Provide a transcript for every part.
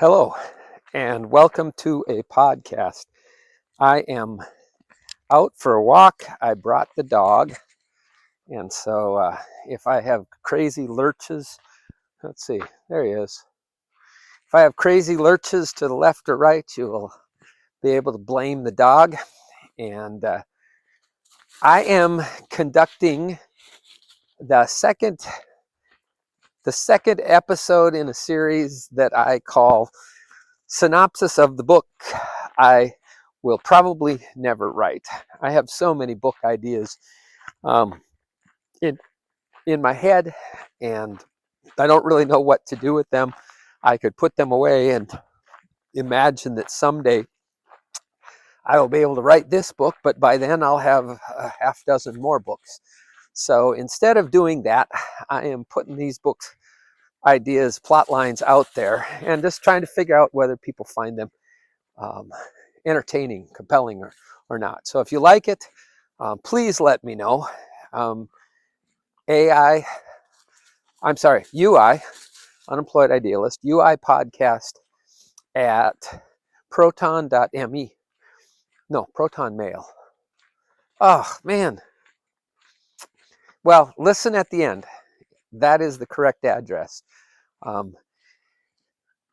Hello, and welcome to a podcast. I am out for a walk. I brought the dog, and so if I have crazy lurches, let's see, there he is. If I have crazy lurches to the left or right, you will be able to blame the dog. And I am conducting the second episode in a series that I call Synopsis of the book I will probably never write. I have so many book ideas um, in my head, and I don't really know what to do with them. I could put them away and imagine that someday I will be able to write this book, but by then I'll have a half dozen more books. So instead of doing that, I am putting these books ideas, plot lines out there, and just trying to figure out whether people find them entertaining, compelling, or not. So if you like it, please let me know. UI, Unemployed Idealist, UI podcast at proton.me. No, Proton Mail. Oh, man. Well, listen at the end. That is the correct address.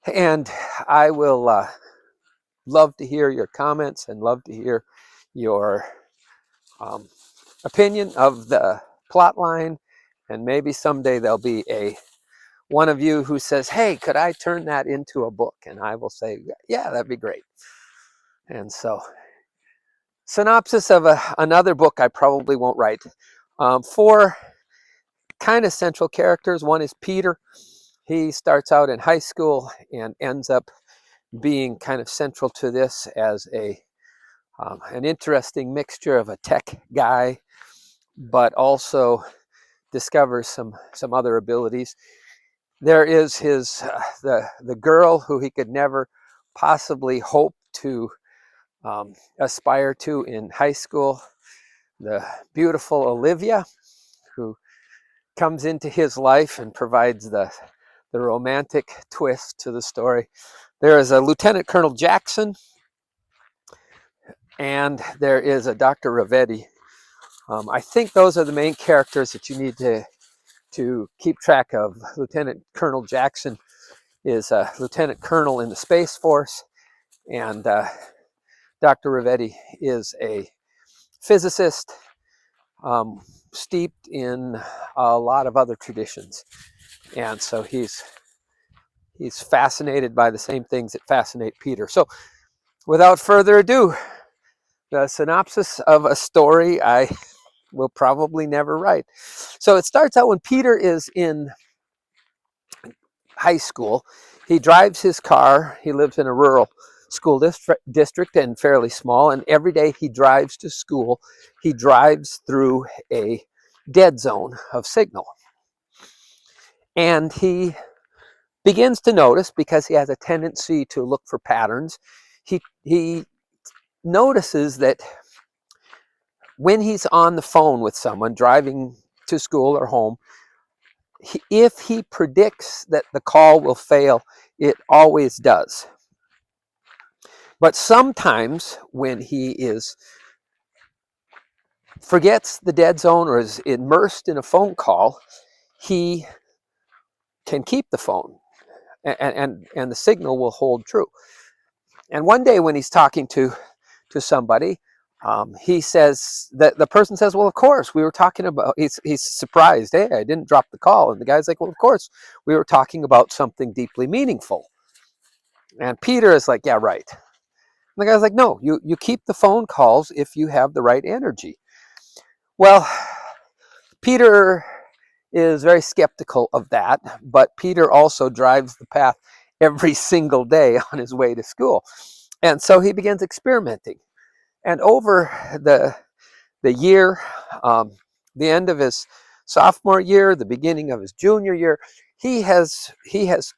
And I will love to hear your comments and love to hear your opinion of the plot line. And maybe someday there'll be one of you who says, hey, could I turn that into a book? And I will say, yeah, that'd be great. And so, synopsis of another book I probably won't write. Four kind of central characters. One is Peter. He starts out in high school and ends up being kind of central to this as an interesting mixture of a tech guy, but also discovers some other abilities. There is his the girl who he could never possibly hope to aspire to in high school, the beautiful Olivia, who comes into his life and provides the romantic twist to the story. There is a Lieutenant Colonel Jackson, and there is a Dr. Ravetti. I think those are the main characters that you need to keep track of. Lieutenant Colonel Jackson is a lieutenant colonel in the Space Force, and Dr. Ravetti is a physicist steeped in a lot of other traditions. And so he's fascinated by the same things that fascinate Peter. So without further ado, the synopsis of a story I will probably never write. So it starts out when Peter is in high school. He drives his car. He lives in a rural school district and fairly small. And every day he drives to school, he drives through a dead zone of signal. And he begins to notice, because he has a tendency to look for patterns, he notices that when he's on the phone with someone driving to school or home, if he predicts that the call will fail, it always does. But sometimes when he forgets the dead zone or is immersed in a phone call, he can keep the phone and the signal will hold true. And one day when he's talking to somebody, he says that the person says, well, of course, we were talking about, he's surprised, hey, I didn't drop the call. And the guy's like, well, of course, we were talking about something deeply meaningful. And Peter is like, yeah, right. And the guy's like, no, you keep the phone calls if you have the right energy. Well, Peter is very skeptical of that, but Peter also drives the path every single day on his way to school. And so he begins experimenting. And over the year, the end of his sophomore year, the beginning of his junior year, he has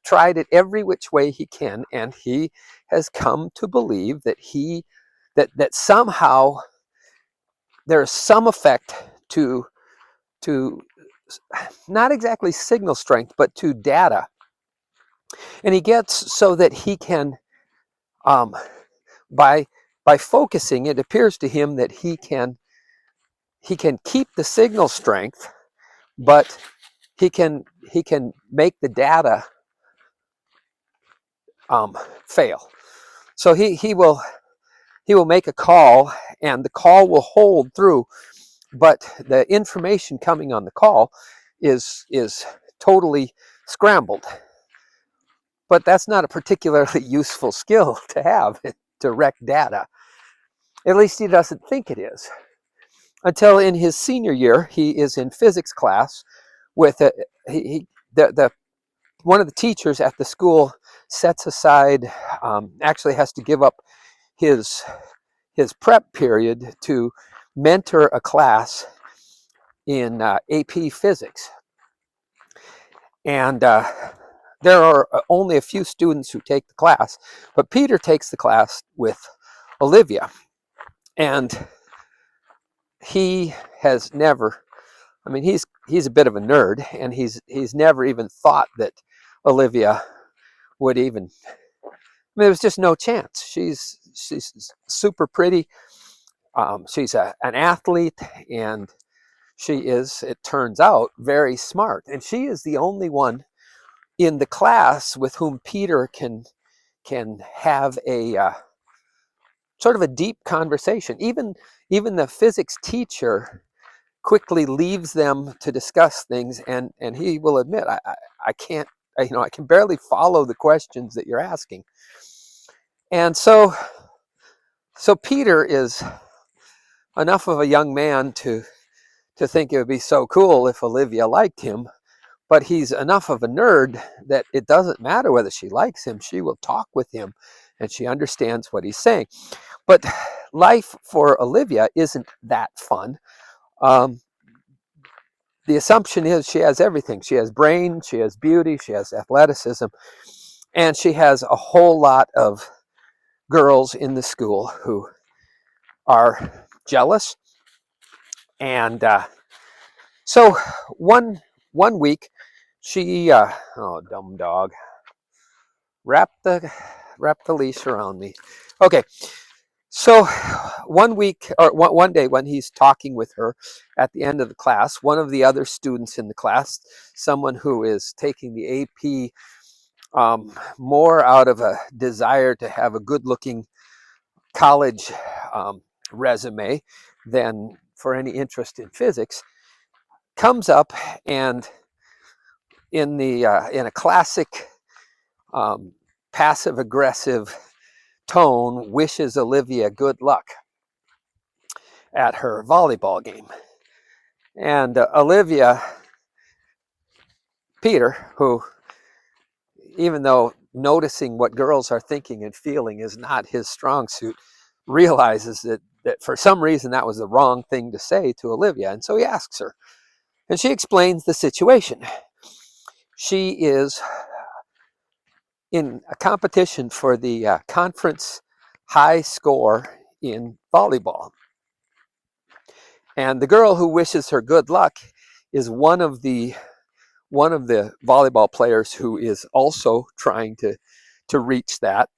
tried it every which way he can, and he has come to believe that that somehow there is some effect to not exactly signal strength, but to data And he gets so that he can, um, by focusing, it appears to him that he can keep the signal strength, but he can make the data fail. So he will make a call, and the call will hold through, but the information coming on the call is totally scrambled. But that's not a particularly useful skill to have, direct data. At least he doesn't think it is. Until in his senior year, he is in physics class with the one of the teachers at the school sets aside, actually has to give up his prep period to mentor a class in AP physics. And there are only a few students who take the class, but Peter takes the class with Olivia. And he has never, I mean, he's a bit of a nerd, and he's never even thought that Olivia would even, I mean, there was just no chance. She's super pretty. She's an athlete, and she is, it turns out, very smart. And she is the only one in the class with whom Peter can have a sort of a deep conversation. Even the physics teacher quickly leaves them to discuss things, and he will admit, I can't, I can barely follow the questions that you're asking. And so Peter is enough of a young man to think it would be so cool if Olivia liked him, but he's enough of a nerd that it doesn't matter whether she likes him. She will talk with him, and she understands what he's saying. But life for Olivia isn't that fun. The assumption is she has everything. She has brain, she has beauty, she has athleticism, and she has a whole lot of girls in the school who are jealous. And so one week, she oh, dumb dog, wrap the leash around me. Okay, so one week, or one day, when he's talking with her at the end of the class, one of the other students in the class, someone who is taking the AP more out of a desire to have a good-looking college resume than for any interest in physics, comes up and in a classic passive-aggressive tone wishes Olivia good luck at her volleyball game. And Olivia, Peter, who, even though noticing what girls are thinking and feeling is not his strong suit, realizes that for some reason that was the wrong thing to say to Olivia. And so he asks her, and she explains the situation. She is in a competition for the conference high score in volleyball. And the girl who wishes her good luck is one of the volleyball players who is also trying to reach that.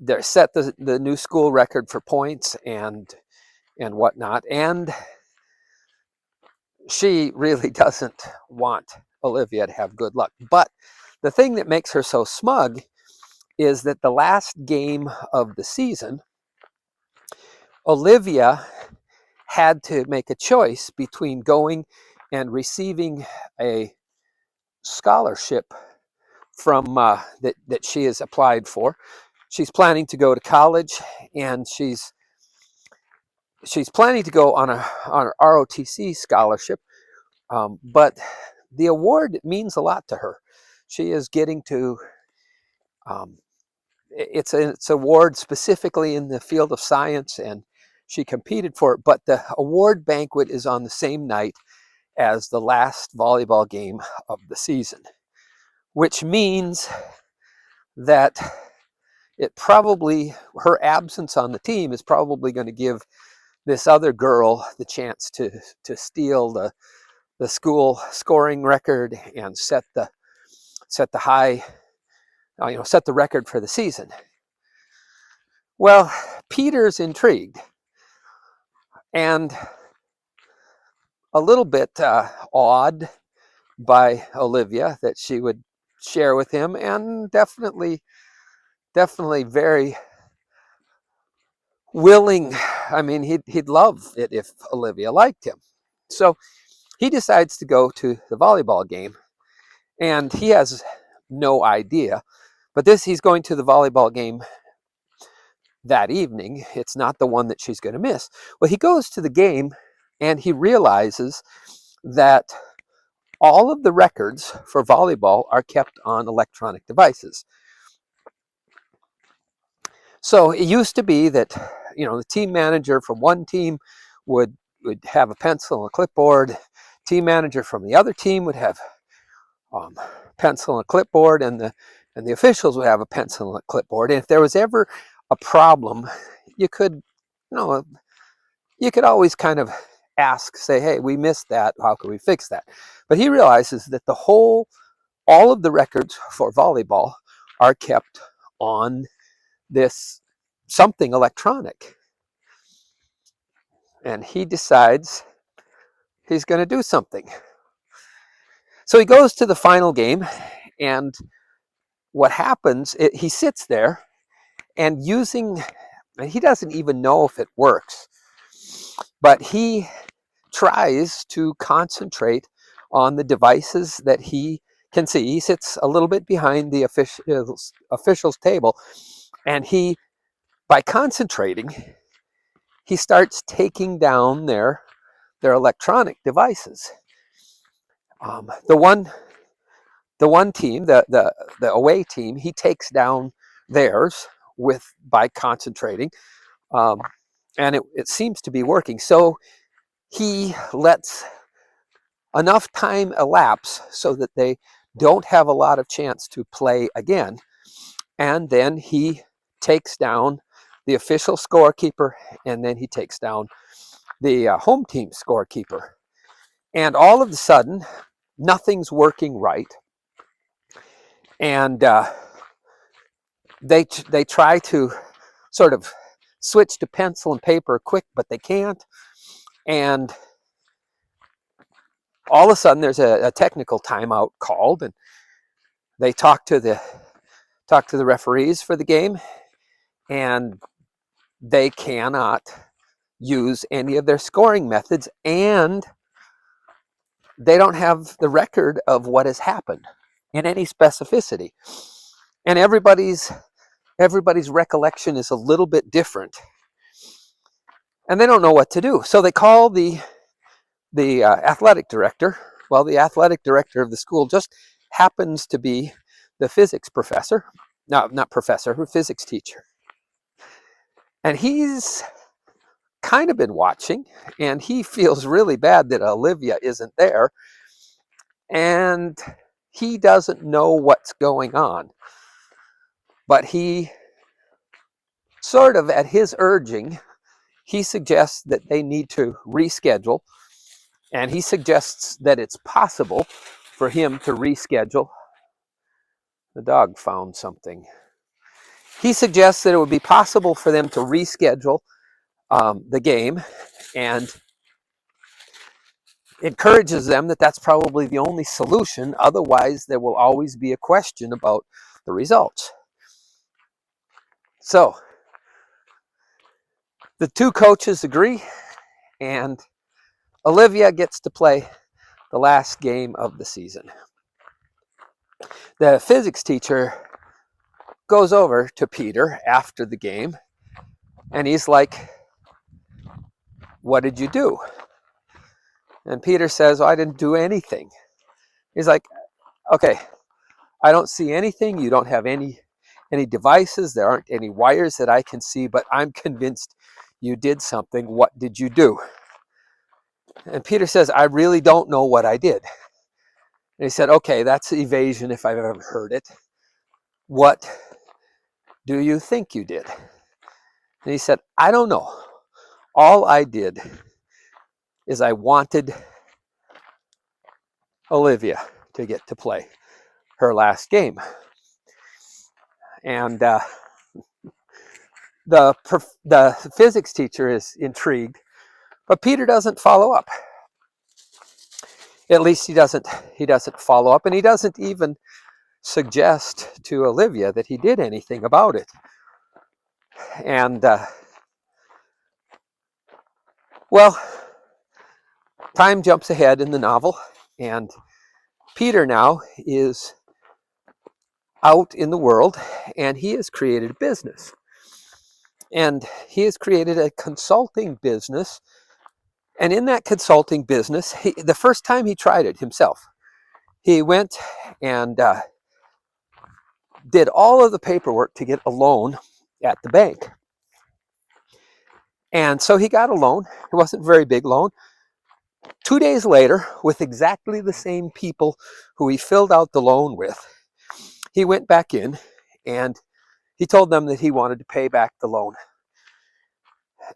They set the new school record for points and whatnot, and she really doesn't want Olivia to have good luck. But the thing that makes her so smug is that the last game of the season, Olivia had to make a choice between going and receiving a scholarship from that she has applied for. She's planning to go to college, and she's planning to go on a ROTC scholarship, but the award means a lot to her. She is getting to it's an award specifically in the field of science, and she competed for it. But the award banquet is on the same night as the last volleyball game of the season, which means that her absence on the team is probably going to give this other girl the chance to steal the school scoring record and set the set the set the record for the season. Well, Peter's intrigued and a little bit awed by Olivia that she would share with him, and definitely very willing. I mean, he'd love it if Olivia liked him. So he decides to go to the volleyball game, and he has no idea. But he's going to the volleyball game that evening. It's not the one that she's going to miss. Well, he goes to the game, and he realizes that all of the records for volleyball are kept on electronic devices. So it used to be that, the team manager from one team would have a pencil and a clipboard. Team manager from the other team would have pencil and a clipboard, and the officials would have a pencil and a clipboard. And if there was ever a problem, you could always kind of say, hey, we missed that. How can we fix that? But he realizes that all of the records for volleyball are kept on this something electronic. And he decides he's going to do something. So he goes to the final game, and what happens, he sits there and he doesn't even know if it works, but he tries to concentrate on the devices that he can see. He sits a little bit behind the officials table, and by concentrating, he starts taking down their electronic devices. The one team, the away team, he takes down theirs by concentrating, and it seems to be working. So he lets enough time elapse so that they don't have a lot of chance to play again, and then he takes down the official scorekeeper, and then he takes down the home team scorekeeper. And all of a sudden, nothing's working right. And they try to sort of switch to pencil and paper quick, but they can't. And all of a sudden, there's a technical timeout called, and they talk to the referees for the game, and they cannot use any of their scoring methods, and they don't have the record of what has happened in any specificity. And everybody's recollection is a little bit different, and they don't know what to do. So they call the athletic director. Well, the athletic director of the school just happens to be the physics professor. No, not professor, physics teacher. And he's kind of been watching, and he feels really bad that Olivia isn't there, and he doesn't know what's going on. But he sort of, at his urging, he suggests that they need to reschedule, and he suggests that it's possible for him to reschedule. The dog found something. He suggests that it would be possible for them to reschedule the game, and encourages them that that's probably the only solution. Otherwise, there will always be a question about the results. So the two coaches agree, and Olivia gets to play the last game of the season. The physics teacher goes over to Peter after the game, and he's like, "What did you do?" And Peter says, "I didn't do anything." He's like, "Okay, I don't see anything. You don't have any devices. There aren't any wires that I can see, but I'm convinced you did something. What did you do?" And Peter says, "I really don't know what I did." And he said, "Okay, that's evasion if I've ever heard it. What do you think you did?" And he said, "I don't know. All I did is I wanted Olivia to get to play her last game. And the physics teacher is intrigued, but Peter doesn't follow up. At least he doesn't follow up, and he doesn't even suggest to Olivia that he did anything about it. And well, time jumps ahead in the novel, and Peter now is out in the world, and he has created a business. And he has created a consulting business. And in that consulting business, the first time he tried it himself, he went and did all of the paperwork to get a loan at the bank. And so he got a loan. It wasn't a very big loan. 2 days later, with exactly the same people who he filled out the loan with, he went back in and he told them that he wanted to pay back the loan.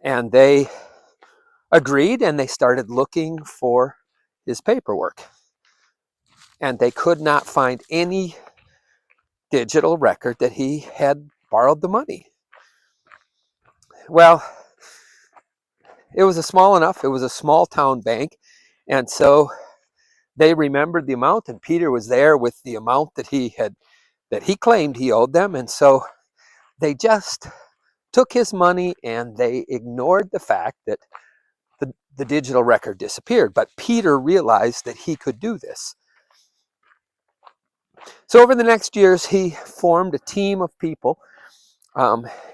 And they agreed, and they started looking for his paperwork. And they could not find any digital record that he had borrowed the money. Well, it was a small town bank, and so they remembered the amount, and Peter was there with the amount that he claimed he owed them, and so they just took his money and they ignored the fact that the digital record disappeared. But Peter realized that he could do this. So over the next years, he formed a team of people.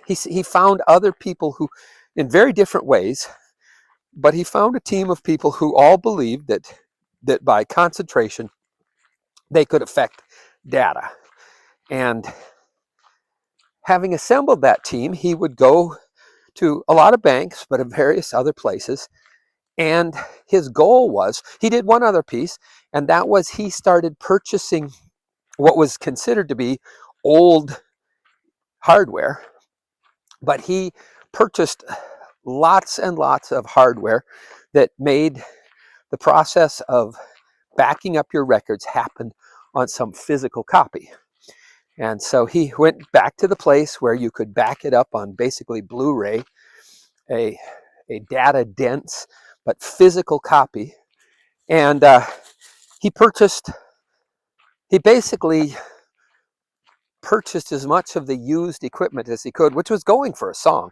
He found other people who, in very different ways, but he found a team of people who all believed that by concentration, they could affect data. And having assembled that team, he would go to a lot of banks, but in various other places. And his goal was, he did one other piece, and that was he started purchasing what was considered to be old hardware, but he purchased lots and lots of hardware that made the process of backing up your records happen on some physical copy. And so he went back to the place where you could back it up on basically Blu-ray, a data dense but physical copy. And he basically purchased as much of the used equipment as he could, which was going for a song,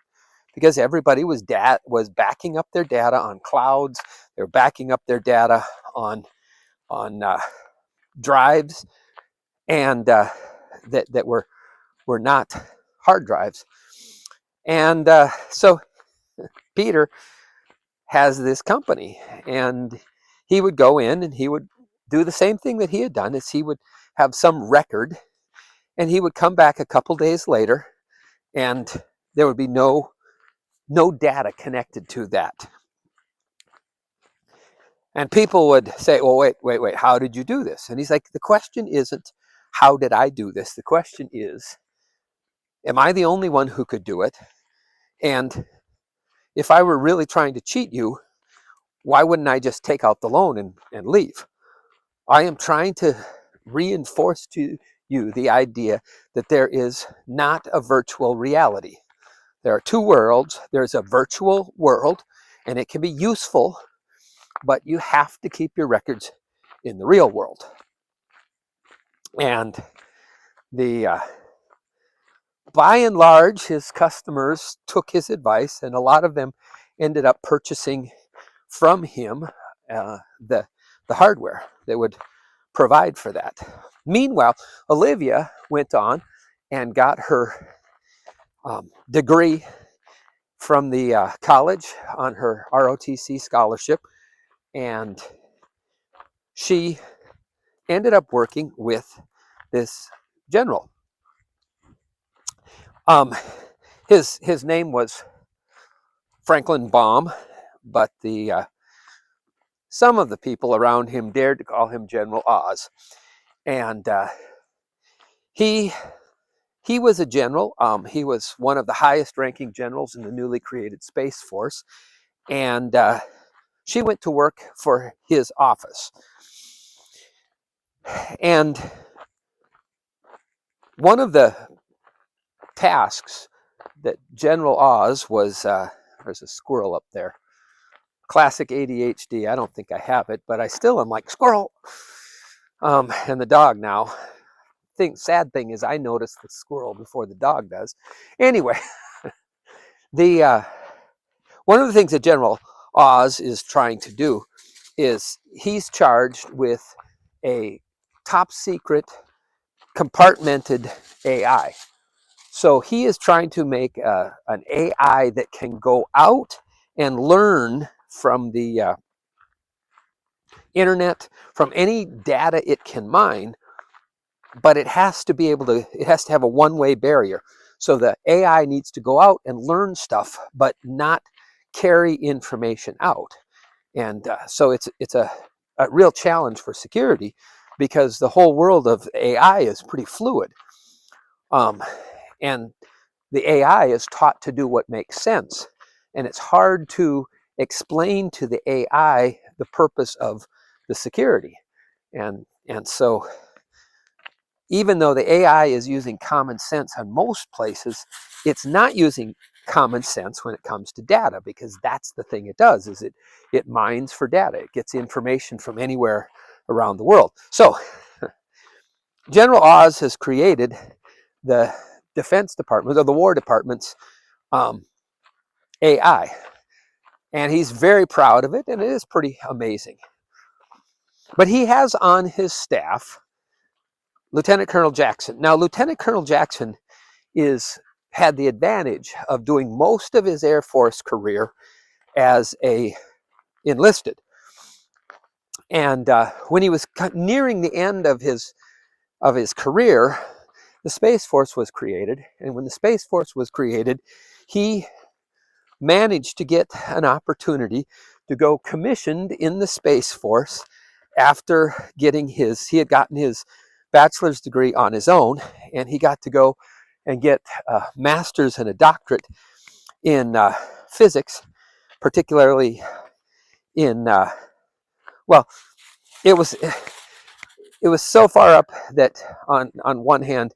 because everybody was backing up their data on clouds. They were backing up their data on drives, and that were not hard drives. And so Peter has this company, and he would go in and he would do the same thing that he had done. Is he would have some record, and he would come back a couple days later, and there would be no data connected to that. And people would say, well, wait, how did you do this? And he's like, the question isn't how did I do this? The question is, am I the only one who could do it? And if I were really trying to cheat you, why wouldn't I just take out the loan and leave? I am trying to reinforce to you the idea that there is not a virtual reality. There are two worlds. There's a virtual world, and it can be useful, but you have to keep your records in the real world. And by and large, his customers took his advice, and a lot of them ended up purchasing from him the hardware that would provide for that. Meanwhile, Olivia went on and got her degree from the college on her ROTC scholarship, and she ended up working with this general. His name was Franklin Baum, but some of the people around him dared to call him General Oz. And he was a general. He was one of the highest ranking generals in the newly created Space Force. And she went to work for his office. And one of the tasks that General Oz was, there's a squirrel up there. Classic ADHD. I don't think I have it, but I still am like, squirrel. And the dog now. Sad thing is I notice the squirrel before the dog does. Anyway, the one of the things that General Oz is trying to do is he's charged with a top secret compartmented AI. So he is trying to make an AI that can go out and learn from the internet, from any data it can mine, but it has to have a one-way barrier. So the AI needs to go out and learn stuff, but not carry information out. And so it's a real challenge for security, because the whole world of AI is pretty fluid. And the AI is taught to do what makes sense. And it's hard to explain to the AI the purpose of the security. And so even though the AI is using common sense on most places, it's not using common sense when it comes to data, because that's the thing it does, is it mines for data. It gets information from anywhere around the world. So General Oz has created the Defense Department, or the War Department's AI. And he's very proud of it, and it is pretty amazing. But he has on his staff Lieutenant Colonel Jackson. Now, Lieutenant Colonel Jackson had the advantage of doing most of his Air Force career as a enlisted. And when he was nearing the end of his career, the Space Force was created. And when the Space Force was created, he managed to get an opportunity to go commissioned in the Space Force after he had gotten his bachelor's degree on his own, and he got to go and get a master's and a doctorate in physics, particularly in, well, it was so far up that on one hand,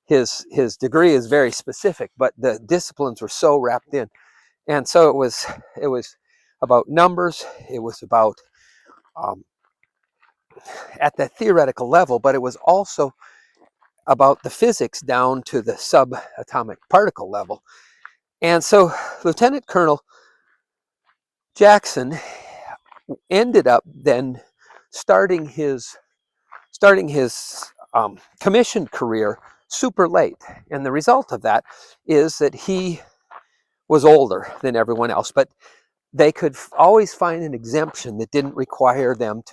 his degree is very specific, but the disciplines were so wrapped in. And so it was about numbers, it was about at the theoretical level, but it was also about the physics down to the subatomic particle level. And so Lieutenant Colonel Jackson ended up then starting his commissioned career super late. And the result of that is that he was older than everyone else, but they could always find an exemption that didn't require them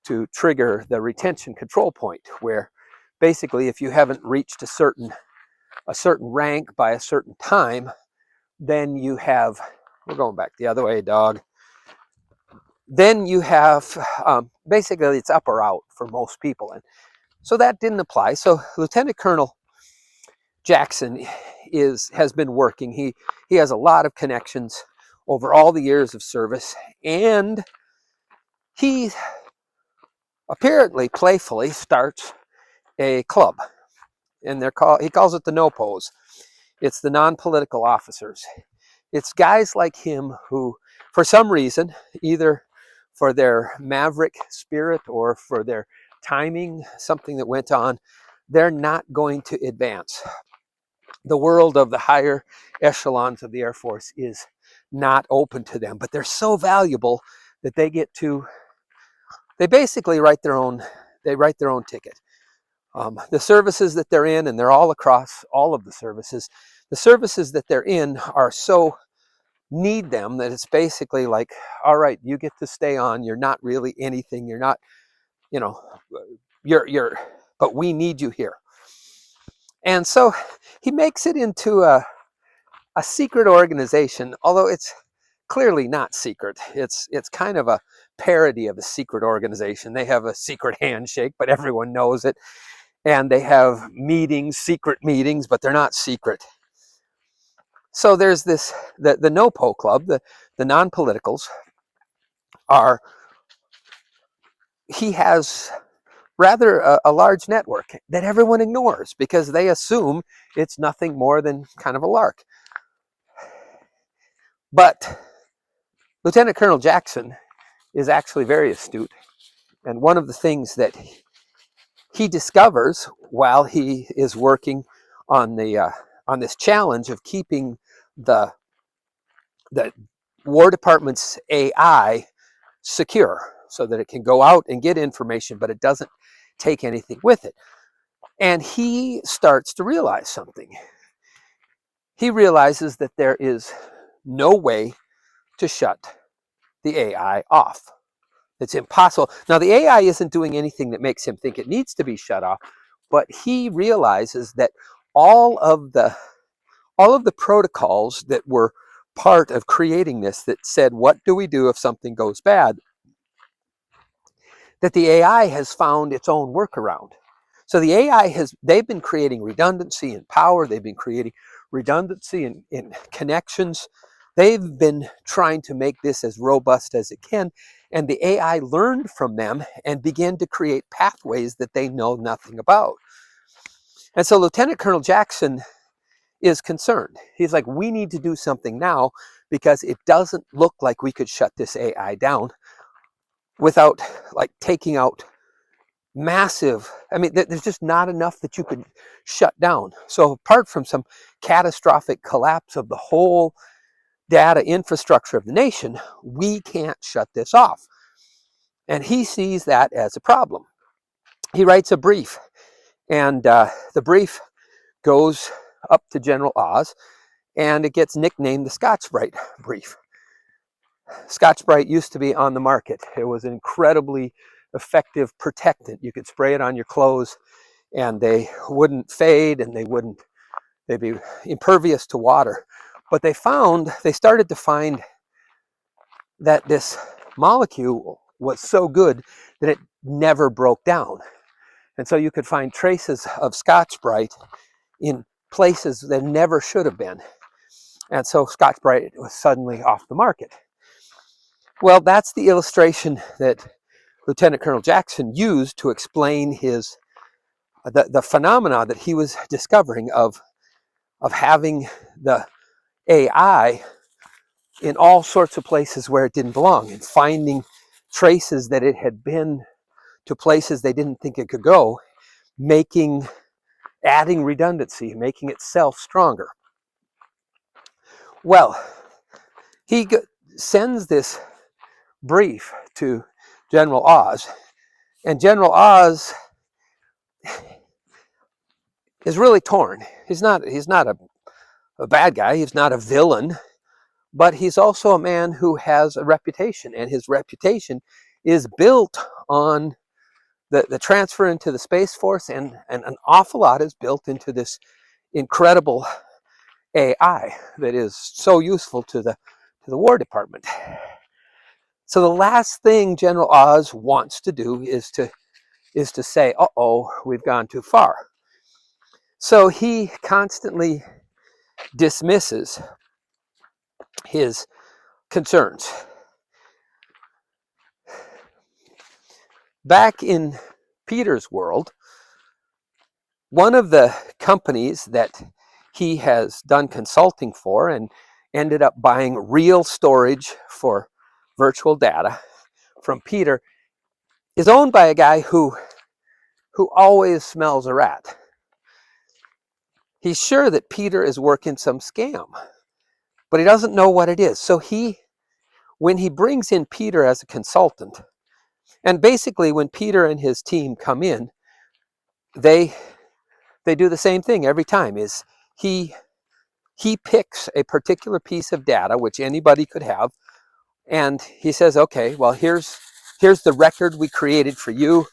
to trigger the retention control point, where basically if you haven't reached a certain rank by a certain time, then you have, we're going back the other way, dog. Then you have, basically it's up or out for most people. And so that didn't apply. So Lieutenant Colonel Jackson has been working. He has a lot of connections over all the years of service, and he apparently playfully starts a club, and he calls it the No Pose. It's the non-political officers. It's guys like him who, for some reason, either for their maverick spirit or for their timing, something that went on, they're not going to advance. The world of the higher echelons of the Air Force is not open to them, but they're so valuable that they basically write their own ticket. The services that they're in, and they're all across all of the services that they're in are so need them that it's basically like, all right, you get to stay on. You're not really anything. You're not, but we need you here. And so he makes it into a secret organization, although it's clearly not secret. It's kind of a parody of a secret organization. They have a secret handshake, but everyone knows it. And they have secret meetings, but they're not secret. So there's the NOPO club, the non-politicals he has rather a large network that everyone ignores because they assume it's nothing more than kind of a lark. But Lieutenant Colonel Jackson is actually very astute. And one of the things that he discovers while he is working on this challenge of keeping the War Department's AI secure so that it can go out and get information, but it doesn't take anything with it. And he starts to realize something. He realizes that there is no way to shut the AI off. It's impossible. Now, the AI isn't doing anything that makes him think it needs to be shut off, but he realizes that all of the protocols that were part of creating this, that said, what do we do if something goes bad, that the AI has found its own workaround. So the AI they've been creating redundancy in power, they've been creating redundancy in connections, they've been trying to make this as robust as it can, and the AI learned from them and began to create pathways that they know nothing about. And so Lieutenant Colonel Jackson is concerned. He's like, we need to do something now because it doesn't look like we could shut this AI down without like taking out massive, I mean, there's just not enough that you could shut down. So apart from some catastrophic collapse of the whole data infrastructure of the nation, we can't shut this off. And he sees that as a problem. He writes a brief, and the brief goes up to General Oz, and it gets nicknamed the Scotch-Brite brief. Scotch-Brite used to be on the market. It was an incredibly effective protectant. You could spray it on your clothes and they wouldn't fade, and they'd be impervious to water. But they started to find that this molecule was so good that it never broke down. And so you could find traces of Scotch-Brite in places that never should have been. And so Scotch-Brite was suddenly off the market. Well, that's the illustration that Lieutenant Colonel Jackson used to explain the phenomena that he was discovering of having the AI in all sorts of places where it didn't belong, and finding traces that it had been to places they didn't think it could go, adding redundancy, making itself stronger. Well, he sends this brief to General Oz, and General Oz is really torn. He's not a bad guy, he's not a villain, but he's also a man who has a reputation, and his reputation is built on the transfer into the Space Force, and an awful lot is built into this incredible AI that is so useful to the War Department. So the last thing General Oz wants to do is to say, uh-oh, we've gone too far. So he constantly dismisses his concerns. Back in Peter's world, one of the companies that he has done consulting for and ended up buying real storage for virtual data from Peter is owned by a guy who always smells a rat. He's sure that Peter is working some scam, but he doesn't know what it is. So when he brings in Peter as a consultant, and basically when Peter and his team come in, they do the same thing every time. Is he picks a particular piece of data which anybody could have, and he says, okay, well, here's the record we created for you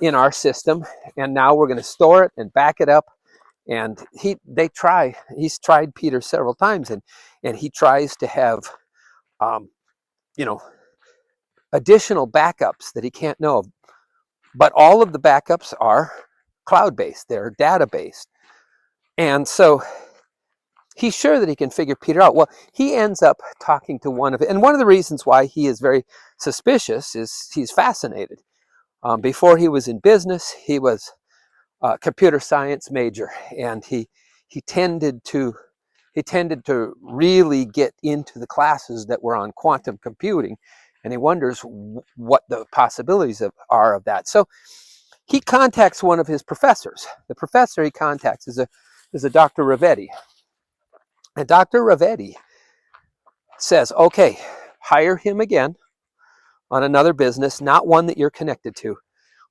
in our system, and now we're going to store it and back it up. And he's tried Peter several times, and he tries to have additional backups that he can't know of. But all of the backups are cloud-based, they're data-based. And so he's sure that he can figure Peter out. Well, he ends up talking to one of the reasons why he is very suspicious is he's fascinated. Before he was in business, he was a computer science major, and he tended to really get into the classes that were on quantum computing, and he wonders what the possibilities are of that. So he contacts one of his professors. The professor he contacts is a Dr. Ravetti. And Dr. Ravetti says, okay, hire him again on another business, not one that you're connected to,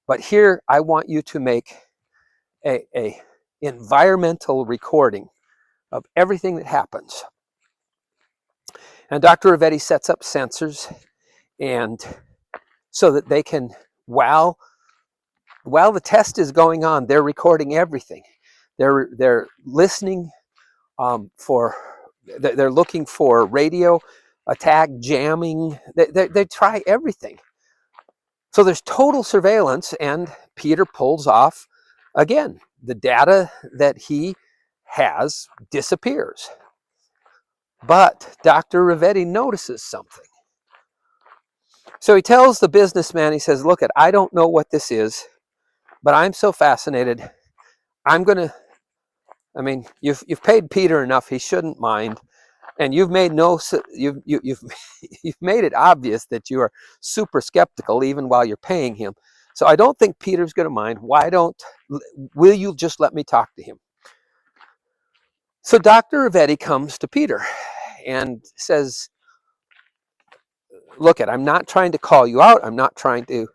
but here I want you to make a environmental recording of everything that happens. And Dr. Ravetti sets up sensors, and so that they can, while the test is going on, they're recording everything. They're listening they're looking for radio attack, jamming. They try everything. So there's total surveillance, and Peter pulls off again. The data that he has disappears. But Dr. Ravetti notices something. So he tells the businessman, he says, look, I don't know what this is, but I'm so fascinated. You've paid Peter enough, he shouldn't mind. And you've made you've made it obvious that you are super skeptical even while you're paying him. So I don't think Peter's going to mind. Will you just let me talk to him? So Dr. Ravetti comes to Peter and says, look, I'm not trying to call you out. I'm not trying to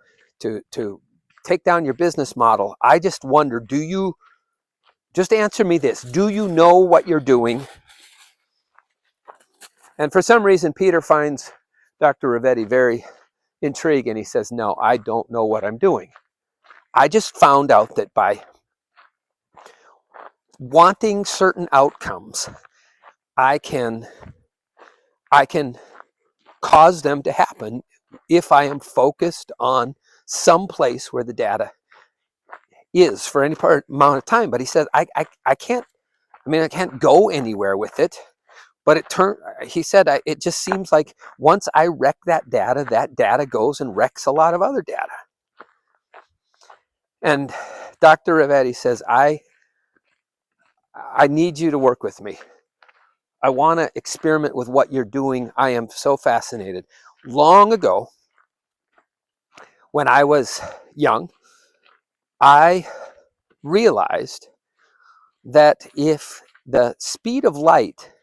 take down your business model. I just wonder, just answer me this. Do you know what you're doing? And for some reason, Peter finds Dr. Ravetti very intriguing. He says, no, I don't know what I'm doing. I just found out that by wanting certain outcomes, I can cause them to happen if I am focused on some place where the data is for any amount of time. But he says, I can't go anywhere with it. But he said, it just seems like once I wreck that data goes and wrecks a lot of other data. And Dr. Ravetti says, I need you to work with me. I want to experiment with what you're doing. I am so fascinated. Long ago, when I was young, I realized that if the speed of light,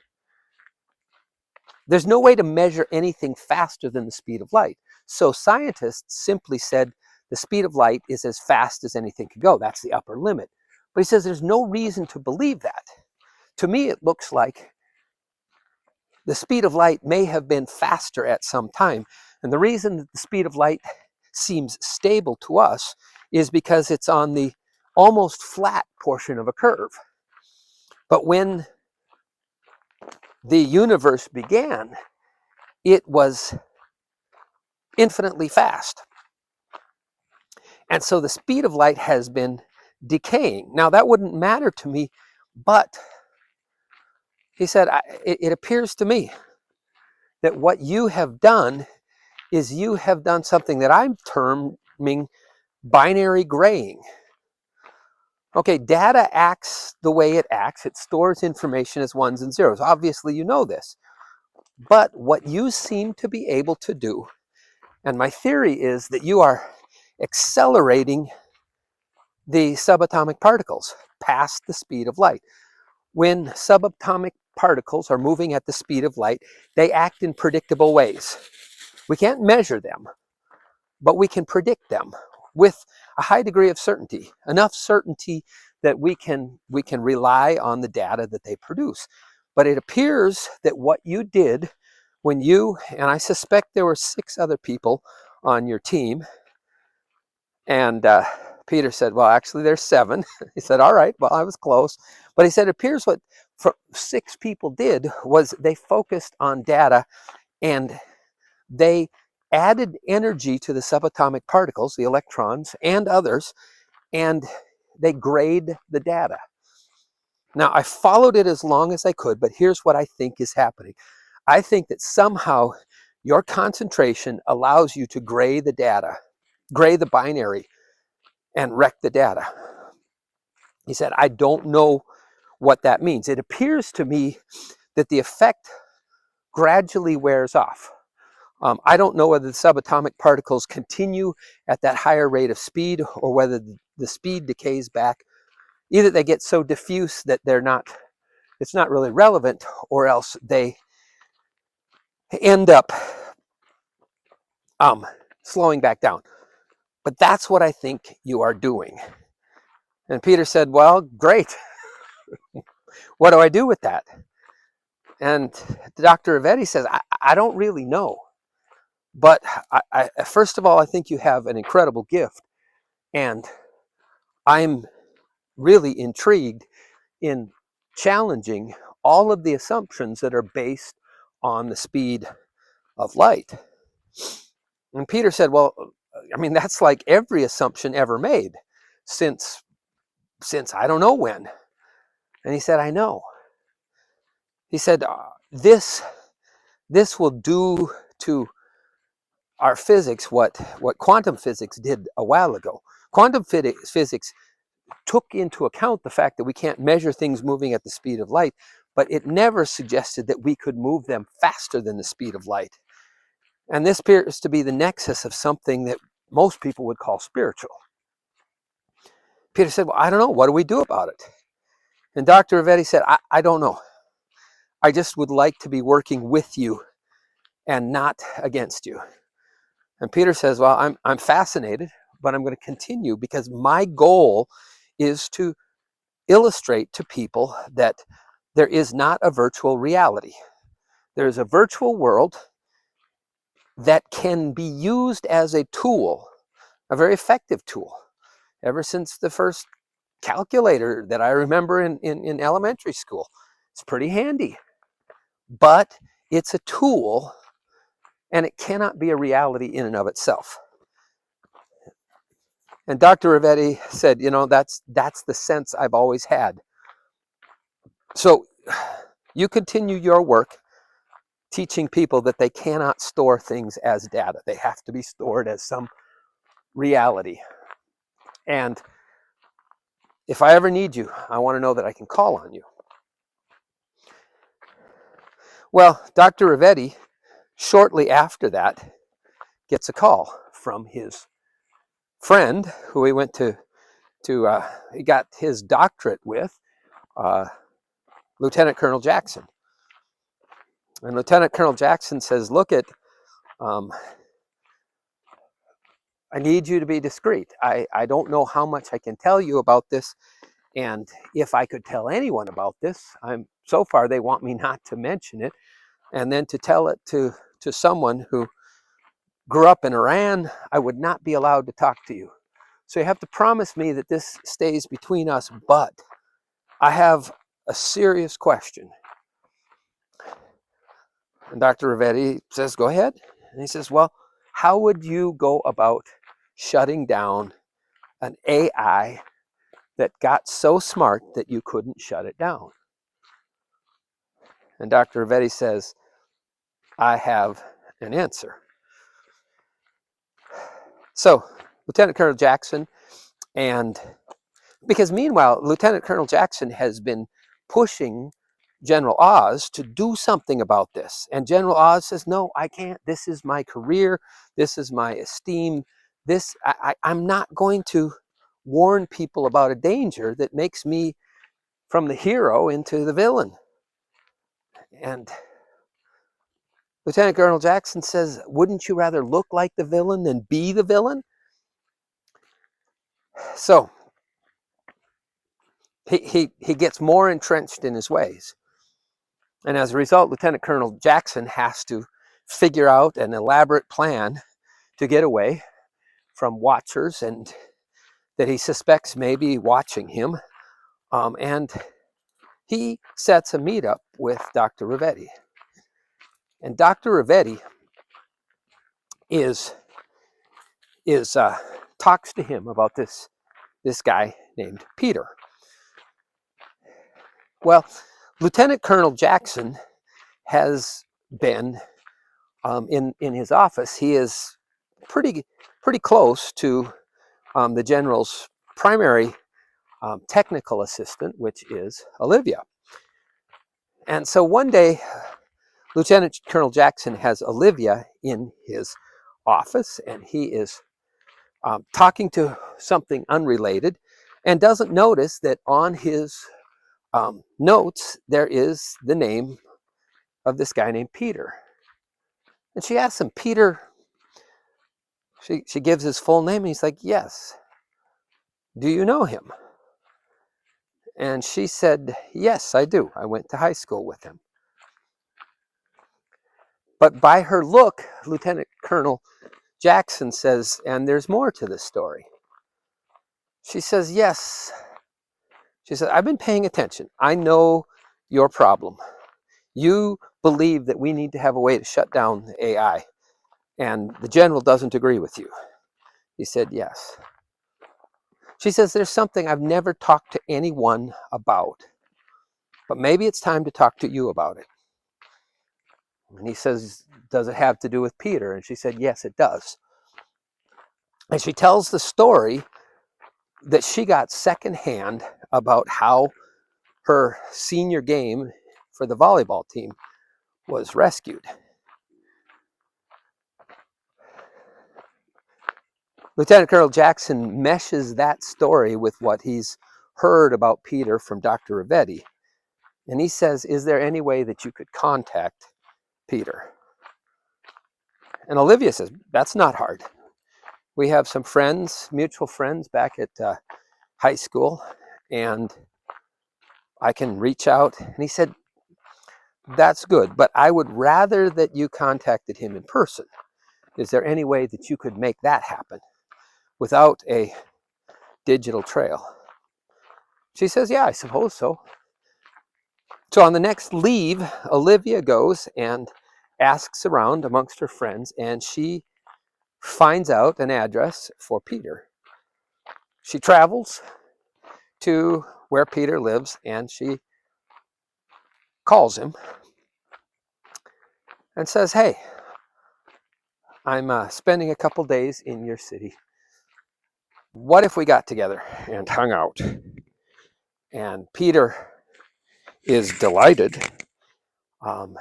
there's no way to measure anything faster than the speed of light. So scientists simply said the speed of light is as fast as anything could go. That's the upper limit. But he says there's no reason to believe that. To me, it looks like the speed of light may have been faster at some time. And the reason that the speed of light seems stable to us is because it's on the almost flat portion of a curve. But when the universe began, it was infinitely fast. And so the speed of light has been decaying. Now, that wouldn't matter to me, but he said, it appears to me that what you have done is you have done something that I'm terming binary graying. Okay, data acts the way it acts. It stores information as ones and zeros. Obviously, you know this. But what you seem to be able to do, and my theory is that you are accelerating the subatomic particles past the speed of light. When subatomic particles are moving at the speed of light, they act in predictable ways. We can't measure them, but we can predict them with a high degree of certainty, enough certainty that we can rely on the data that they produce. But it appears that what you did when you, and I suspect there were 6 other people on your team, and Peter said, well, actually there's 7. He said, all right, well, I was close. But he said, it appears what 6 people did was they focused on data, and they added energy to the subatomic particles, the electrons and others, and they grayed the data. Now, I followed it as long as I could, but here's what I think is happening. I think that somehow your concentration allows you to gray the data. gray the binary and wreck the data. He said, I don't know what that means. It appears to me that the effect gradually wears off. I don't know whether the subatomic particles continue at that higher rate of speed or whether the speed decays back. Either they get so diffuse that it's not really relevant, or else they end up slowing back down. But that's what I think you are doing. And Peter said, well, great. What do I do with that? And Dr. Ravetti says, I don't really know. But first of all, I think you have an incredible gift. And I'm really intrigued in challenging all of the assumptions that are based on the speed of light. And Peter said, well, I mean, that's like every assumption ever made since I don't know when. And he said, I know. He said, this will do to our physics what quantum physics did a while ago. Quantum physics took into account the fact that we can't measure things moving at the speed of light, but it never suggested that we could move them faster than the speed of light. And this appears to be the nexus of something that most people would call spiritual. Peter said, well, I don't know. What do we do about it? And Dr. Ravetti said, I don't know. I just would like to be working with you and not against you. And Peter says, well, I'm fascinated, but I'm going to continue because my goal is to illustrate to people that there is not a virtual reality. There is a virtual world that can be used as a tool, a very effective tool. Ever since the first calculator that I remember in elementary school, it's pretty handy. But it's a tool, and it cannot be a reality in and of itself. And Dr. Ravetti said, that's the sense I've always had. So you continue your work teaching people that they cannot store things as data. They have to be stored as some reality. And if I ever need you, I want to know that I can call on you. Well, Dr. Ravetti, shortly after that, gets a call from his friend who he went to he got his doctorate with, Lieutenant Colonel Jackson. And Lieutenant Colonel Jackson says, look, I need you to be discreet. I don't know how much I can tell you about this. And if I could tell anyone about this, so far they want me not to mention it. And then to tell it to someone who grew up in Iran, I would not be allowed to talk to you. So you have to promise me that this stays between us, but I have a serious question. And Dr. Ravetti says, go ahead. And he says, well, how would you go about shutting down an AI that got so smart that you couldn't shut it down? And Dr. Ravetti says, I have an answer. So Lieutenant Colonel Jackson, and because meanwhile, Lieutenant Colonel Jackson has been pushing General Oz to do something about this. And General Oz says, no, I can't. This is my career. This is my esteem. I'm not going to warn people about a danger that makes me from the hero into the villain. And Lieutenant Colonel Jackson says, wouldn't you rather look like the villain than be the villain? So he gets more entrenched in his ways. And as a result, Lieutenant Colonel Jackson has to figure out an elaborate plan to get away from watchers and that he suspects may be watching him. And he sets a meetup with Dr. Ravetti. And Dr. Ravetti talks to him about this guy named Peter. Well, Lieutenant Colonel Jackson has been in his office. He is pretty close to the general's primary technical assistant, which is Olivia. And so one day, Lieutenant Colonel Jackson has Olivia in his office, and he is talking to something unrelated, and doesn't notice that on his notes there is the name of this guy named Peter. And she asks him, Peter, she gives his full name, and he's like, yes. Do you know him? And she said, yes, I do. I went to high school with him. But by her look, Lieutenant Colonel Jackson says, and there's more to this story. She says, yes. She said, I've been paying attention. I know your problem. You believe that we need to have a way to shut down AI, and the general doesn't agree with you. He said, yes. She says, there's something I've never talked to anyone about, but maybe it's time to talk to you about it. And he says, does it have to do with Peter? And she said, yes, it does. And she tells the story that she got secondhand about how her senior game for the volleyball team was rescued. Lieutenant Colonel Jackson meshes that story with what he's heard about Peter from Dr. Rivetti. And he says, is there any way that you could contact Peter? And Olivia says, that's not hard. We have some friends, mutual friends back at high school, and I can reach out. And he said, that's good, but I would rather that you contacted him in person. Is there any way that you could make that happen without a digital trail? She says, yeah, I suppose so. So on the next leave, Olivia goes and asks around amongst her friends, and she finds out an address for Peter. She travels to where Peter lives, and she calls him and says, hey, I'm spending a couple days in your city. What if we got together and hung out? And Peter is delighted. And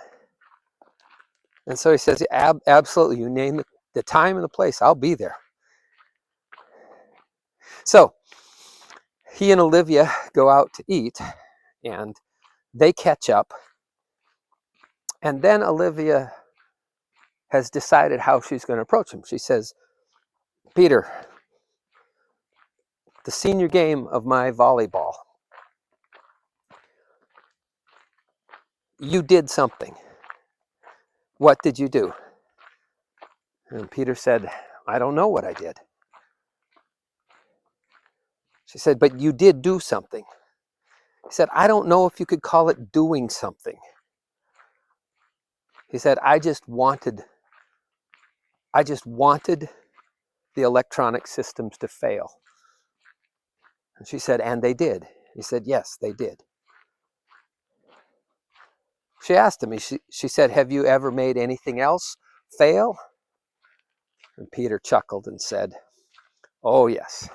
so he says, absolutely, you name the time and the place, I'll be there. So he and Olivia go out to eat, and they catch up. And then Olivia has decided how she's going to approach him. She says, Peter, the senior game of my volleyball, you did something. What did you do? And Peter said, I don't know what I did. She said, but you did do something. He said, I don't know if you could call it doing something. He said, I just wanted the electronic systems to fail. And she said, and they did. He said, yes, they did. She asked him, she said, have you ever made anything else fail? And Peter chuckled and said, oh, yes.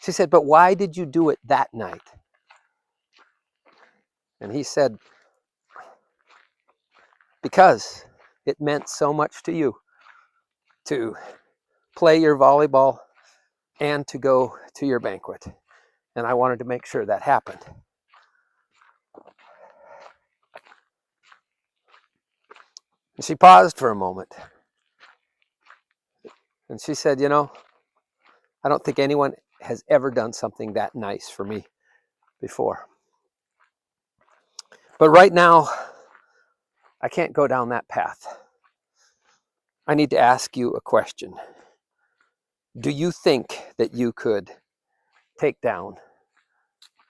She said, but why did you do it that night? And he said, because it meant so much to you to play your volleyball and to go to your banquet. And I wanted to make sure that happened. And she paused for a moment. And she said, you know, I don't think anyone has ever done something that nice for me before. But right now, I can't go down that path. I need to ask you a question. Do you think that you could take down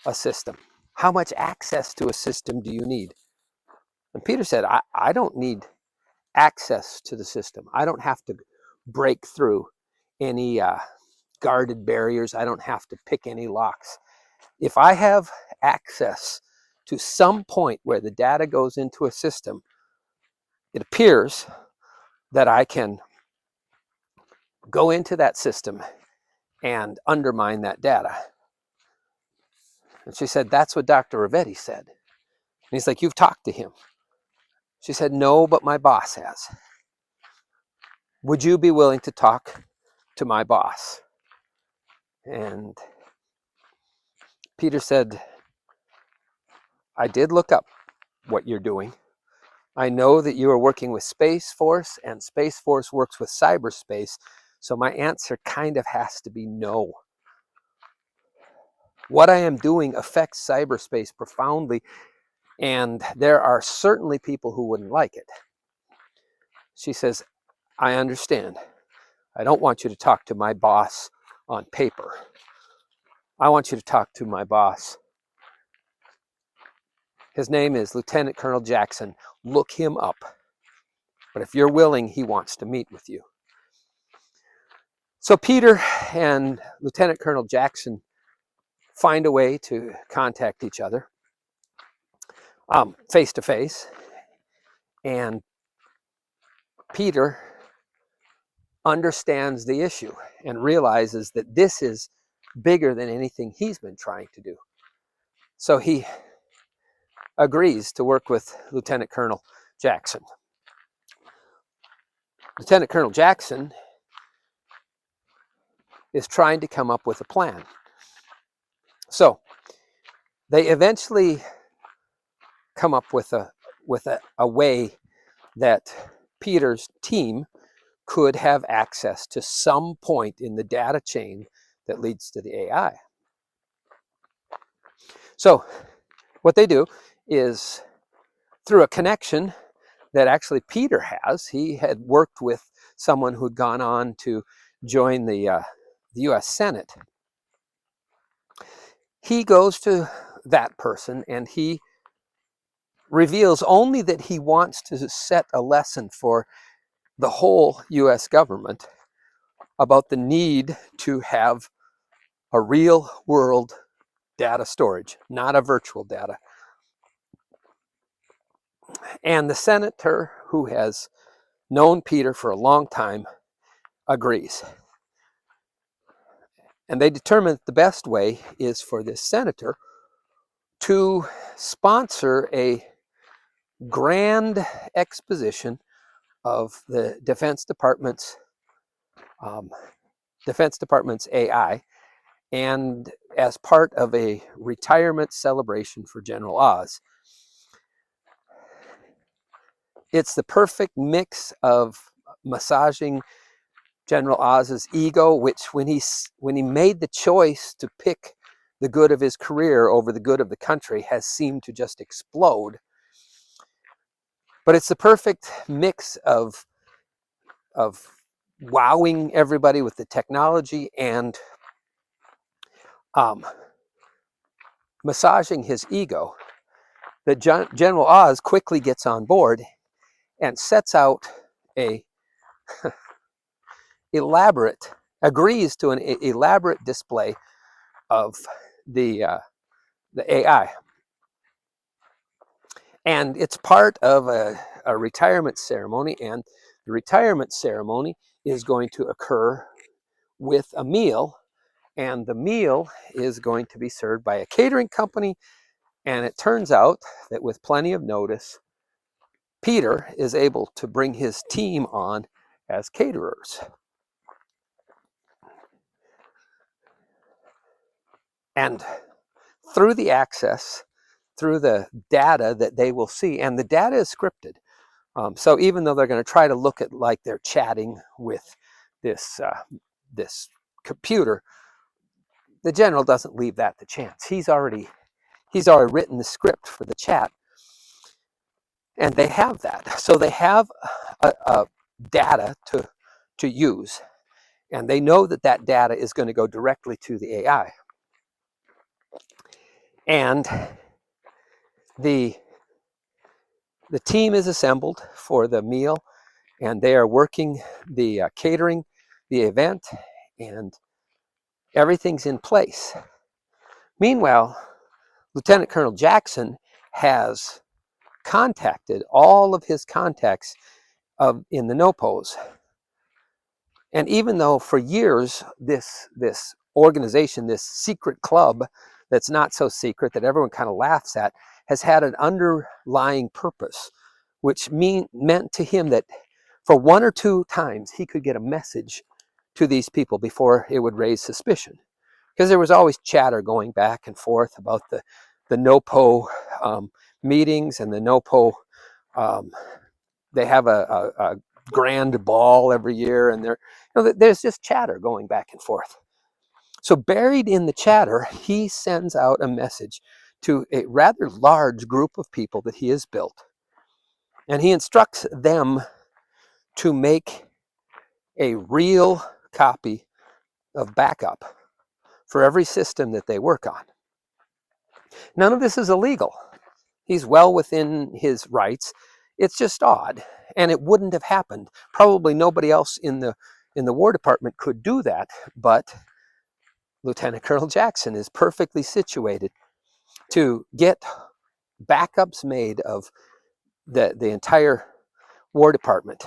a system? How much access to a system do you need? And Peter said, I don't need access to the system. I don't have to break through any guarded barriers. I don't have to pick any locks. If I have access to some point where the data goes into a system, it appears that I can go into that system and undermine that data. And she said, that's what Dr. Ravetti said. And he's like, you've talked to him? She said, no, but my boss has. Would you be willing to talk to my boss? And Peter said, I did look up what you're doing. I know that you are working with Space Force, and Space Force works with cyberspace. So my answer kind of has to be no. What I am doing affects cyberspace profoundly, and there are certainly people who wouldn't like it. She says, I understand. I don't want you to talk to my boss on paper. I want you to talk to my boss. His name is Lieutenant Colonel Jackson. Look him up. But if you're willing, he wants to meet with you. So Peter and Lieutenant Colonel Jackson find a way to contact each other face to face. And Peter understands the issue and realizes that this is bigger than anything he's been trying to do. So he agrees to work with Lieutenant Colonel Jackson. Lieutenant Colonel Jackson is trying to come up with a plan. So they eventually come up with a way that Peter's team could have access to some point in the data chain that leads to the AI. So what they do is, through a connection that actually Peter has, he had worked with someone who'd gone on to join the US Senate. He goes to that person and he reveals only that he wants to set a lesson for the whole US government about the need to have a real world data storage, not a virtual data. And the senator, who has known Peter for a long time, agrees. And they determine that the best way is for this senator to sponsor a grand exposition of the Defense Department's AI, and as part of a retirement celebration for General Oz. It's the perfect mix of massaging General Oz's ego, which when he made the choice to pick the good of his career over the good of the country, has seemed to just explode. But it's the perfect mix of wowing everybody with the technology and massaging his ego, that General Oz quickly gets on board and sets out agrees to an elaborate display of the AI. And it's part of a retirement ceremony, and the retirement ceremony is going to occur with a meal, and the meal is going to be served by a catering company. And it turns out that with plenty of notice, Peter is able to bring his team on as caterers. And through the access, through the data that they will see, and the data is scripted. So even though they're going to try to look at like they're chatting with this computer, the general doesn't leave that to chance. He's already written the script for the chat, and they have that. So they have a data to use, and they know that data is going to go directly to the AI. And the team is assembled for the meal, and they are working the catering, the event, and everything's in place. Meanwhile, Lieutenant Colonel Jackson has contacted all of his contacts in the NOPOs. And even though for years this organization, this secret club that's not so secret that everyone kind of laughs at, has had an underlying purpose, which meant to him that for 1 or 2 times he could get a message to these people before it would raise suspicion. Because there was always chatter going back and forth about the NOPO meetings, and the NOPO, they have a grand ball every year, and there's just chatter going back and forth. So buried in the chatter, he sends out a message to a rather large group of people that he has built. And he instructs them to make a real copy of backup for every system that they work on. None of this is illegal. He's well within his rights. It's just odd. And it wouldn't have happened. Probably nobody else in the War Department could do that, but Lieutenant Colonel Jackson is perfectly situated to get backups made of the entire War Department.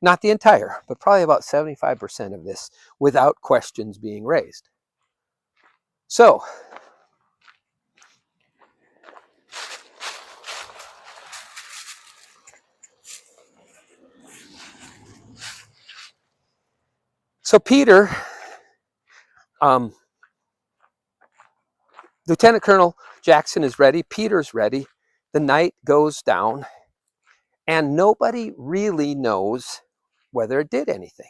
Not the entire, but probably about 75% of this without questions being raised. So, Peter, Lieutenant Colonel Jackson is ready, Peter's ready, the night goes down, and nobody really knows whether it did anything.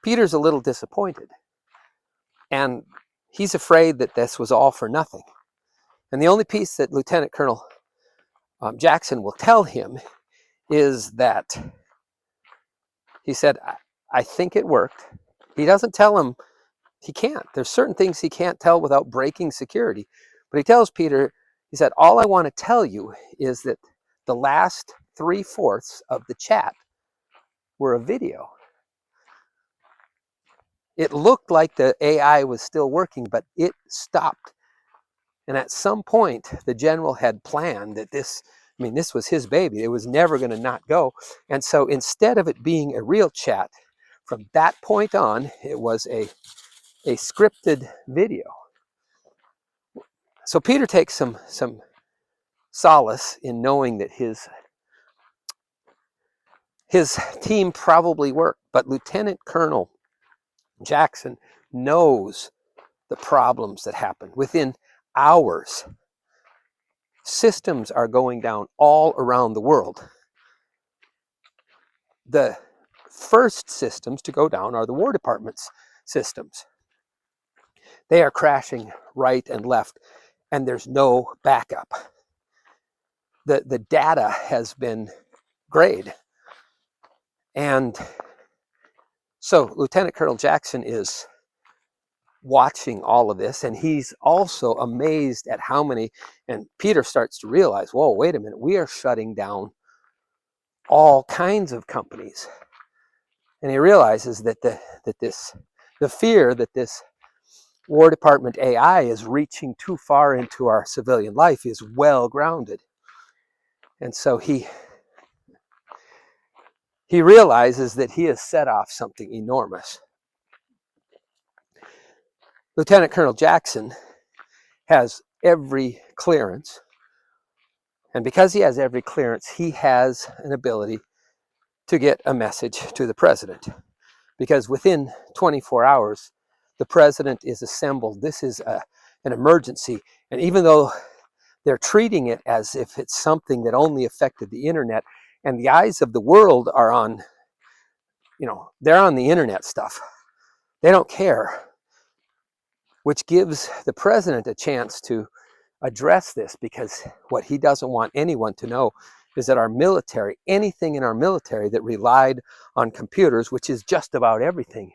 Peter's a little disappointed, and he's afraid that this was all for nothing. And the only piece that Lieutenant Colonel Jackson will tell him is that he said, I think it worked. He doesn't tell him he can't. There's certain things he can't tell without breaking security. But he tells Peter, he said, all I want to tell you is that the last 3/4 of the chat were a video. It looked like the AI was still working, but it stopped. And at some point, the general had planned that this was his baby. It was never going to not go. And so instead of it being a real chat, from that point on, it was a scripted video. So Peter takes some solace in knowing that his team probably worked, but Lieutenant Colonel Jackson knows the problems that happened. Within hours, systems are going down all around the world. The first systems to go down are the War Department's systems. They are crashing right and left, and there's no backup. The data has been grayed. And so Lieutenant Colonel Jackson is watching all of this, and he's also amazed at how many, and Peter starts to realize, whoa, wait a minute, we are shutting down all kinds of companies. And he realizes that the fear that this War Department AI is reaching too far into our civilian life is well grounded. And so he realizes that he has set off something enormous. Lieutenant Colonel Jackson has every clearance, and because he has every clearance, he has an ability to get a message to the president. Because within 24 hours, the president is assembled. This is an emergency, and even though they're treating it as if it's something that only affected the internet, and the eyes of the world are on, they're on the internet stuff. They don't care, which gives the president a chance to address this, because what he doesn't want anyone to know is that our military, anything in our military that relied on computers, which is just about everything,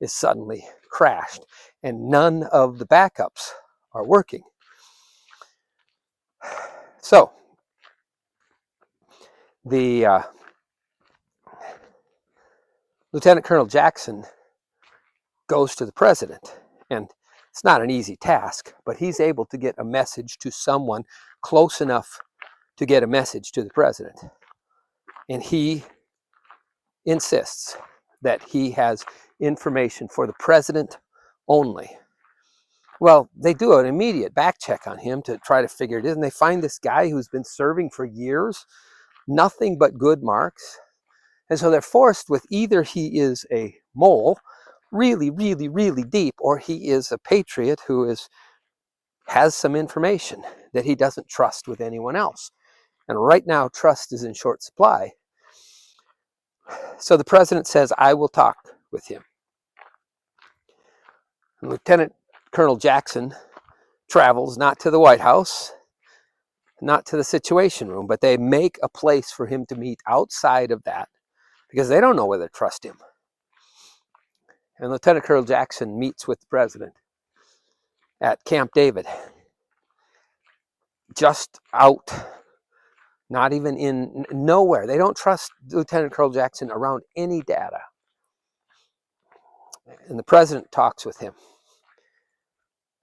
is suddenly crashed, and none of the backups are working. So the Lieutenant Colonel Jackson goes to the president, and it's not an easy task, but he's able to get a message to someone close enough to get a message to the president. And he insists that he has information for the president only. Well, they do an immediate back check on him to try to figure it out, and they find this guy who's been serving for years, nothing but good marks. And so they're forced with either he is a mole, really, really, really deep, or he is a patriot who has some information that he doesn't trust with anyone else. And right now, trust is in short supply. So the president says, I will talk with him. And Lieutenant Colonel Jackson travels not to the White House, not to the Situation Room, but they make a place for him to meet outside of that because they don't know whether to trust him. And Lieutenant Colonel Jackson meets with the president at Camp David, just out, not even in nowhere. They don't trust Lieutenant Colonel Jackson around any data. And the president talks with him.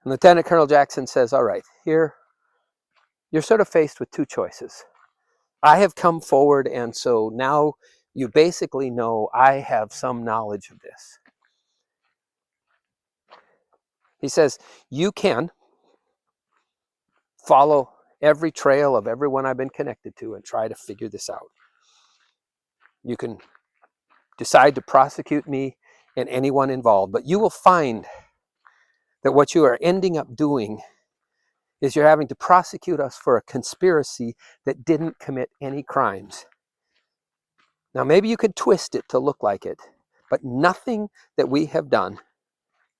And Lieutenant Colonel Jackson says, all right, here, you're sort of faced with two choices. I have come forward, and so now you basically know I have some knowledge of this. He says, you can follow every trail of everyone I've been connected to and try to figure this out. You can decide to prosecute me and anyone involved, but you will find that what you are ending up doing is you're having to prosecute us for a conspiracy that didn't commit any crimes. Now, maybe you could twist it to look like it, but nothing that we have done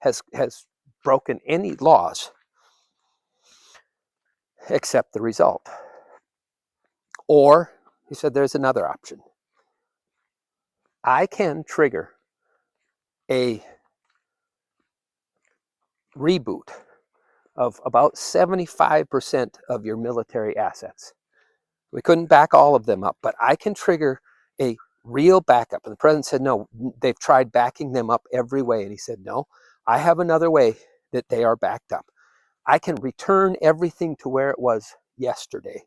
has broken any laws except the result. Or, he said, there's another option. I can trigger a reboot of about 75% of your military assets. We couldn't back all of them up, but I can trigger a real backup. And the president said, no, they've tried backing them up every way. And he said, no, I have another way that they are backed up. I can return everything to where it was yesterday.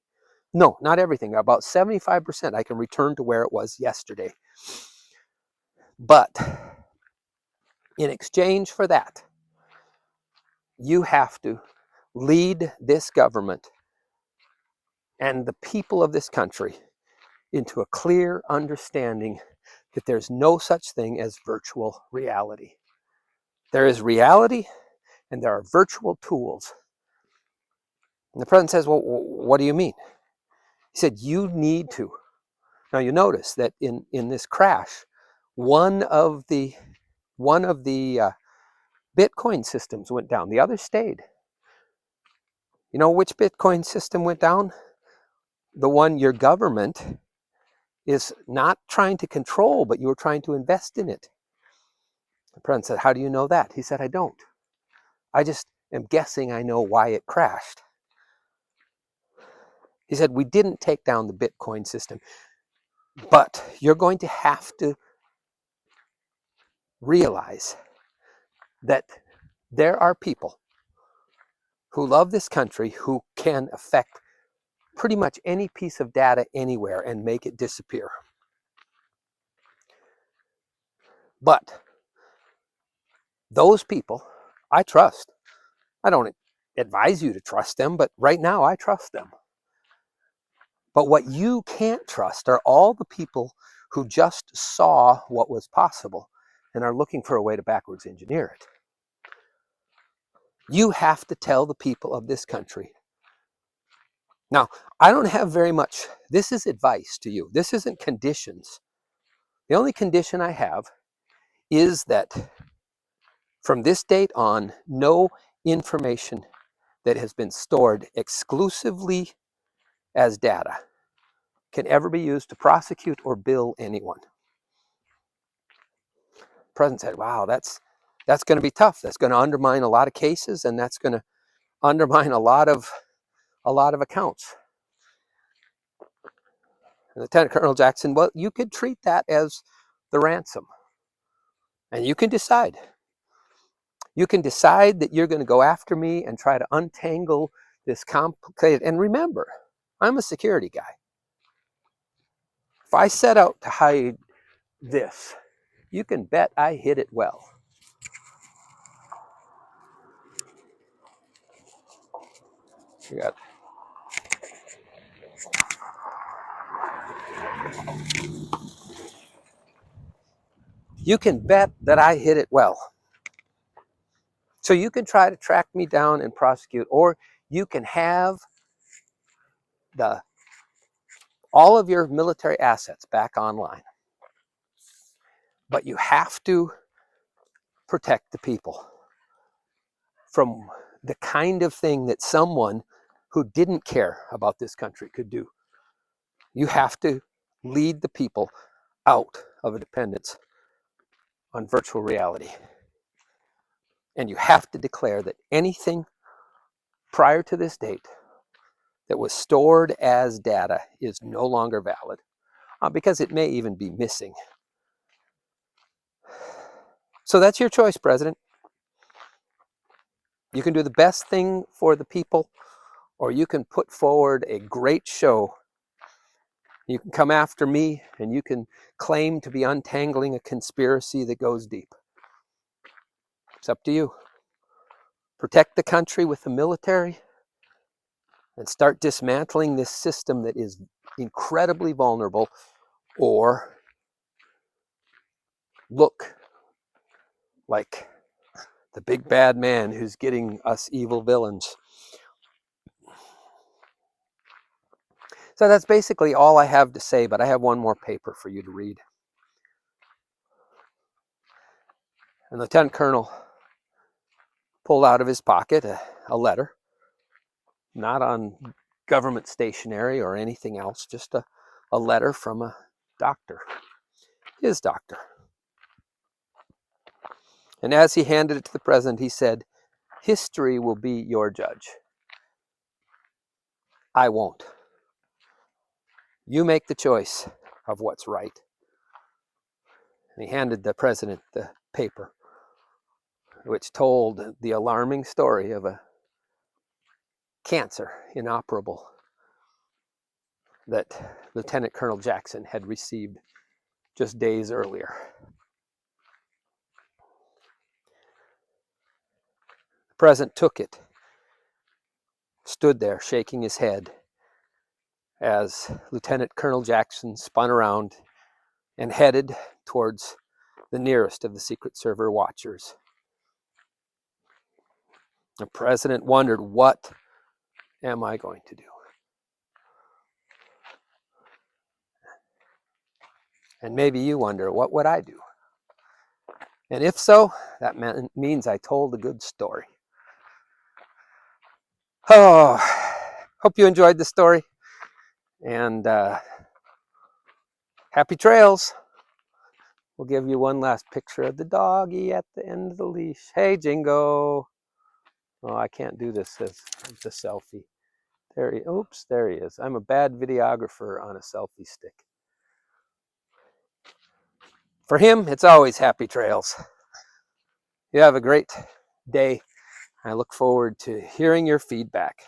No, not everything. About 75% I can return to where it was yesterday. But in exchange for that, you have to lead this government and the people of this country into a clear understanding that there's no such thing as virtual reality. There is reality and there are virtual tools. And the president says, well, what do you mean? He said, you need to. Now you notice that in this crash, one of the Bitcoin systems went down. The other stayed. You know which Bitcoin system went down? The one your government is not trying to control, but you were trying to invest in it. The president said, how do you know that? He said, I don't. I just am guessing I know why it crashed. He said, we didn't take down the Bitcoin system, but you're going to have to realize that there are people who love this country who can affect pretty much any piece of data anywhere and make it disappear. But those people, I trust. I don't advise you to trust them, but right now I trust them. But what you can't trust are all the people who just saw what was possible and are looking for a way to backwards engineer it. You have to tell the people of this country. Now, I don't have very much. This is advice to you. This isn't conditions. The only condition I have is that from this date on, no information that has been stored exclusively as data can ever be used to prosecute or bill anyone. The president said, wow, that's going to be tough. That's going to undermine a lot of cases, and that's going to undermine a lot of accounts. And Lieutenant Colonel Jackson, well, you could treat that as the ransom. And you can decide. You can decide that you're going to go after me and try to untangle this complicated. And remember, I'm a security guy. If I set out to hide this. You can bet I hit it well. You got You can bet that I hit it well. So you can try to track me down and prosecute, or you can have all of your military assets back online. But you have to protect the people from the kind of thing that someone who didn't care about this country could do. You have to lead the people out of a dependence on virtual reality. And you have to declare that anything prior to this date that was stored as data is no longer valid, because it may even be missing. So that's your choice, President. You can do the best thing for the people, or you can put forward a great show. You can come after me, and you can claim to be untangling a conspiracy that goes deep. It's up to you. Protect the country with the military and start dismantling this system that is incredibly vulnerable, or look like the big bad man who's getting us evil villains. So that's basically all I have to say, but I have one more paper for you to read. And Lieutenant Colonel pulled out of his pocket a letter, not on government stationery or anything else, just a letter from a doctor, his doctor. And as he handed it to the president, he said, "History will be your judge. I won't. You make the choice of what's right." And he handed the president the paper, which told the alarming story of a cancer inoperable that Lieutenant Colonel Jackson had received just days earlier. The president took it, stood there shaking his head as Lieutenant Colonel Jackson spun around and headed towards the nearest of the Secret Service watchers. The president wondered, what am I going to do? And maybe you wonder, what would I do? And if so, that means I told a good story. Oh, hope you enjoyed the story. And happy trails. We'll give you one last picture of the doggy at the end of the leash. Hey, Jingo. Oh, I can't do this as a selfie. Oops, there he is. I'm a bad videographer on a selfie stick. For him, it's always happy trails. You have a great day. I look forward to hearing your feedback.